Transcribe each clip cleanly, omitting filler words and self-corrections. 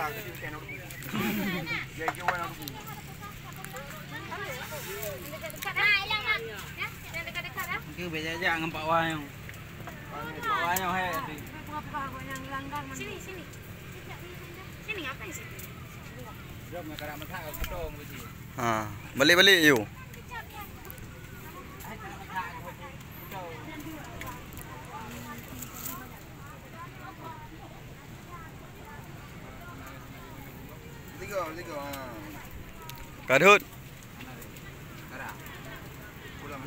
besar kasi ikan nak rugi. Dia jual nak rugi. Dekat-dekat dah. Hilang dah. Ya, yang dekat-dekat dah. Ke beja-beja dengan Pak Wayang. Pak Wayang hai. Sini, sini. Sini ngapain sih? Jom nak karak masak potong besi. Ha, balik-balik you. Tiga. Kadut. Karak. Pulang.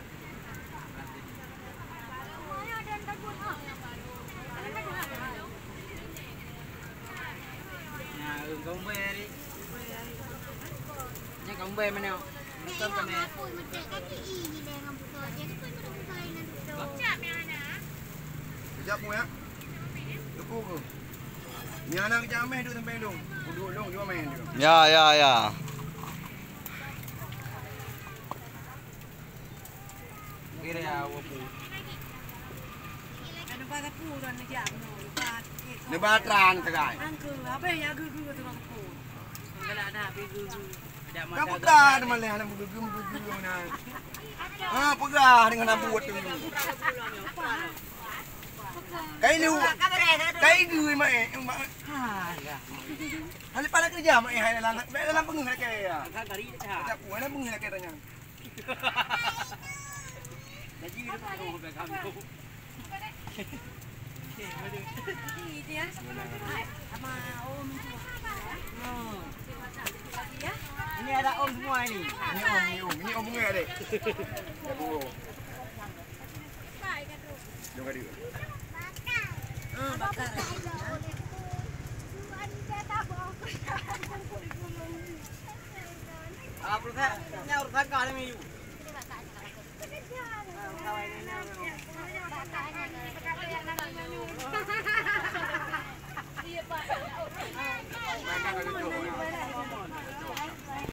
Nhà công bê đi. Nhà công bê mà nào. Tâm cái này. Kejap mu ya. Lupa ke? Ni anak kejap main duduk sampai dong. Duduk dong jual main dia. Ya. Kira ya wapu. Ano ba ka po doon nagyan no? Nebatran tegai. Angku, apa ya gugu tu bang po. Wala na gugu. Kau pegah dengan leh anak gugu na. Ah, pegah dengan abut tu. Kai lu. Kai gui mai. Ha ya. Hali pala kerja mai hai dalam pengeh nak ya. Kan tadi dah. Tak puas nak pengeh nak tanya. Jadi dia tahu ke kamu. Ini dia sama om tu. Ini ada om semua ini. Ini om bunga dek. Ya bu. Jom dia. Bakar. Apa urusan? Ini urusan kau ni.